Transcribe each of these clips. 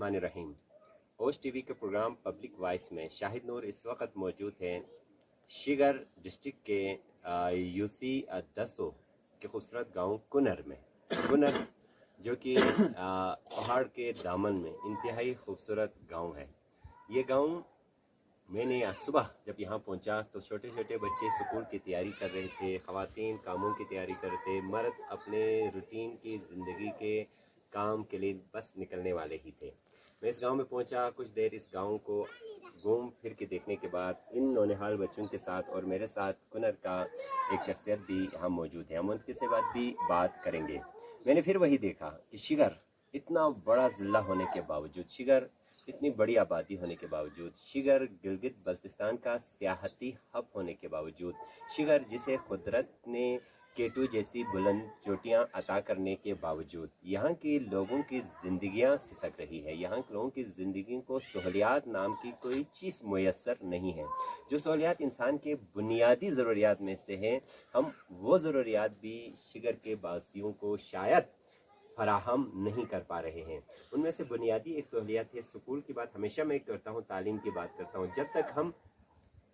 बिस्मिल्लाहिर्रहमानिर्रहीम। ओश टीवी के programme public voice में शाहिद नूर इस वक्त मौजूद हैं शिगर डिस्ट्रिक्ट के यूसी दसो के खूबसूरत गांव कुनर में। कुनर जो कि पहाड़ के दामन में इंतहाई खूबसूरत गांव है। ये गांव मैंने आज सुबह जब यहाँ पहुँचा तो छोटे छोटे बच्चे स्कूल की तैयारी कर रहे थे, ख़वातीन कामों की तैयारी कर रहे थे, मर्द अपने रूटीन की ज़िंदगी के काम के लिए बस निकलने वाले ही थे। मैं इस गांव में पहुंचा, कुछ देर इस गांव को घूम फिर के देखने के बाद इन नौनिहाल बच्चों के साथ और मेरे साथ कुनर का एक शख्सियत भी यहाँ मौजूद है, हम उनके से भी बात करेंगे। मैंने फिर वही देखा कि शिगर इतना बड़ा ज़िला होने के बावजूद, शिगर इतनी बड़ी आबादी होने के बावजूद, शिगर गिलगित बल्तिस्तान का सियाहती हब होने के बावजूद, शिगर जिसे कुदरत ने केटू जैसी बुलंद चोटियाँ अता करने के बावजूद यहाँ के लोगों की ज़िंदगियाँ सिसक रही है। यहाँ के लोगों की ज़िंदगी को सहूलियात नाम की कोई चीज़ मुयस्सर नहीं है। जो सहूलियात इंसान के बुनियादी ज़रूरियात में से हैं, हम वो ज़रूरियात भी शिगर के बासियों को शायद फराहम नहीं कर पा रहे हैं। उनमें से बुनियादी एक सहूलियत है स्कूल की बात हमेशा मैं करता हूँ, तालीम की बात करता हूँ। जब तक हम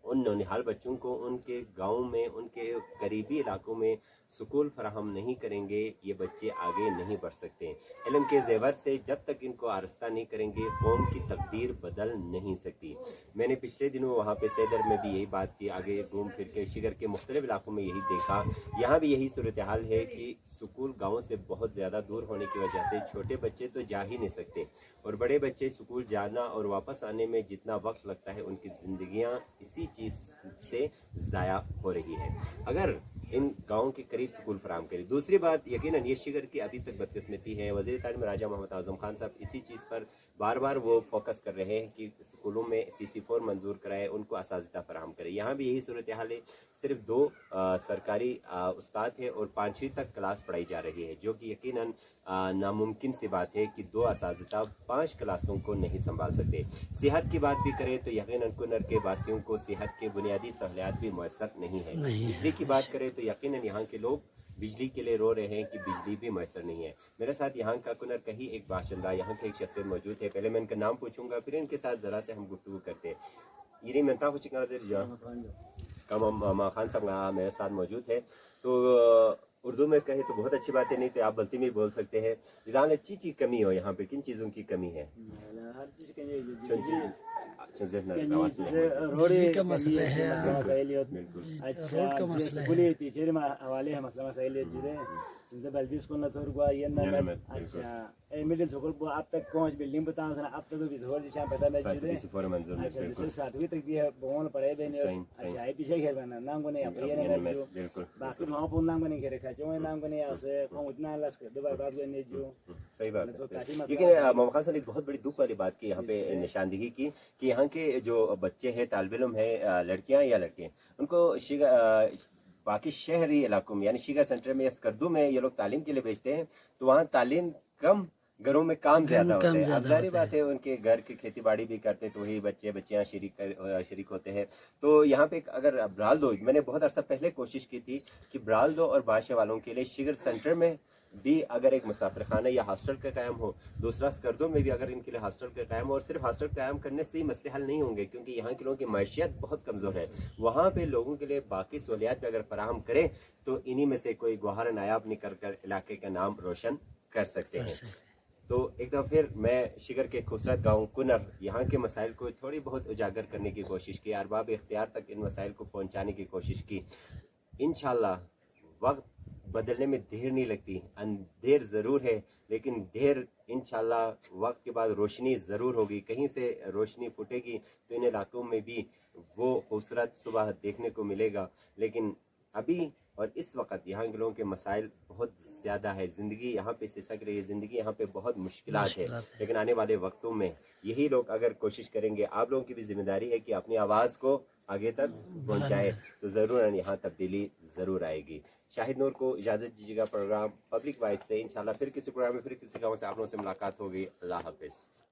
उन नौनिहाल बच्चों को उनके गांव में, उनके करीबी इलाकों में स्कूल फराहम नहीं करेंगे, ये बच्चे आगे नहीं बढ़ सकते। इल्म के ज़ेवर से जब तक इनको आरस्ता नहीं करेंगे, कौम की तकदीर बदल नहीं सकती। मैंने पिछले दिनों वहाँ पे सैदर में भी यही बात की, आगे घूम फिर के शिगर के मुख्तलिफ इलाकों में यही देखा। यहाँ भी यही सूरत हाल है कि स्कूल गाँव से बहुत ज़्यादा दूर होने की वजह से छोटे बच्चे तो जा ही नहीं सकते, और बड़े बच्चे स्कूल जाना और वापस आने में जितना वक्त लगता है, उनकी ज़िंदगियाँ इसी चीज़ से ज़ाया हो रही है। अगर इन गाँव के करीब स्कूल फराहम करें। दूसरी बात यकीनन ये शिगर की अभी तक बदकिस्मती है। वज़ीर तालीम राजा मोहम्मद आज़म खान साहब इसी चीज़ पर बार बार वो फोकस कर रहे हैं कि स्कूलों में PC4 मंजूर कराए, उनको असातिज़ा फराहम करें। यहाँ भी यही सूरत हाल है, सिर्फ 2 सरकारी उस्ताद हैं और 5वीं तक क्लास पढ़ाई जा रही है, जो कि यकीनन नामुमकिन सी बात है कि 2 असातिज़ा 5 क्लासों को नहीं संभाल सकते। सेहत की बात भी करें तो यकीनन कुनर के वासियों को सेहत के बुनियादी सहूलियात भी मुयस्सर नहीं है। बिजली की बात करें तो यकीनन यहाँ के लोग बिजली के लिए रो रहे हैं कि बिजली भी मैसर नहीं है। मेरे साथ यहाँ का कुनर का ही एक बाशिंदा, यहाँ के एक शख्सियत मौजूद है। पहले मैं इनका नाम पूछूंगा, फिर इनके साथ ज़रा से हम गुफ्तगू करते हैं। ये मनता कुछ कम खान साहब मेरे साथ मौजूद है। तो उर्दू में कहे तो बहुत अच्छी बात है, नहीं तो आप बल्ती में बोल सकते हैं। इलान चीज़ कमी हो यहाँ पे, किन चीज़ों की कमी है? हर चीज़ रोड का मसला है, अच्छा स्कूली टीचर हवाले है मसला मसाइल जुड़े समझे बल्बिस को न थोड़ गुआ ये न अच्छा ए मिडिल स्कूल को अब तक पहुंच बिल्डिंग बताऊं सना अब तक तो बिजोर जी शाम पता लग जुड़े अच्छा जैसे 7वीं तक भी है बोन पढ़े देने अच्छा है पीछे घेर बना नाम को नहीं अपने ने जो बाकी वहां पर नाम को नहीं घेरे जो नाम को नहीं ऐसे को उतना लस कर दो बात करने जो सही बात है। लेकिन मोहम्मद खान साहब एक बहुत बड़ी दुख वाली बात की यहाँ पे निशानदेही की कि यहाँ के जो बच्चे हैं, तालिब इल्म है, लड़कियां या लड़के, उनको बाकी शहरी इलाकों में यानी शिगर सेंटर में या स्कर्दू में ये लोग तालीम के लिए भेजते हैं, तो वहाँ तालीम कम, घरों में काम ज़्यादा होते हैं। अब जारी बात है उनके घर की खेती बाड़ी भी करते तो वही बच्चे बच्चियाँ शरीक होते हैं। तो यहाँ पे अगर ब्राल दो, मैंने बहुत अर्सा पहले कोशिश की थी कि ब्राल दो और बादशाह वालों के लिए शिगर सेंटर में भी अगर एक मुसाफिर खाना या हॉस्टल का कायम हो, दूसरा स्कर्दों में भी अगर इनके लिए हॉस्टल का कायम हो। और सिर्फ हॉस्टल कायम करने से ही मसले हल नहीं होंगे, क्योंकि यहाँ के लोगों की मैशियत बहुत कमज़ोर है। वहाँ पे लोगों के लिए बाकी सहूलियात भी अगर फराहम करें तो इन्हीं में से कोई गौहर नायाब निकल कर इलाके का नाम रोशन कर सकते हैं। तो एक दफ़ा फिर मैं शिगर के खूबसूरत गाँव कुनर, यहाँ के मसाइल को थोड़ी बहुत उजागर करने की कोशिश की, अरबाब इख्तियार तक इन मसाइल को पहुँचाने की कोशिश की। इंशाअल्लाह वक्त बदलने में देर नहीं लगती, अंधेर ज़रूर है लेकिन देर इंशाअल्लाह वक्त के बाद रोशनी ज़रूर होगी। कहीं से रोशनी फूटेगी तो इन इलाकों में भी वो खूबसूरत सुबह देखने को मिलेगा। लेकिन अभी और इस वक्त यहाँ के लोगों के मसाइल बहुत ज़्यादा है, ज़िंदगी यहाँ पे सिसक रही है, ज़िंदगी यहाँ पे बहुत मुश्किलात है। लेकिन आने वाले वक्तों में यही लोग अगर कोशिश करेंगे, आप लोगों की भी जिम्मेदारी है कि अपनी आवाज़ को आगे तक पहुँचाए, तो ज़रूर यहाँ तब्दीली ज़रूर आएगी। शाहिद नूर को इजाज़त दीजिएगा प्रोग्राम पब्लिक वॉइस से। इंशाल्लाह फिर किसी प्रोग्राम में फिर किसी गाँव से आप लोगों से मुलाकात होगी। अल्लाह हाफिज़।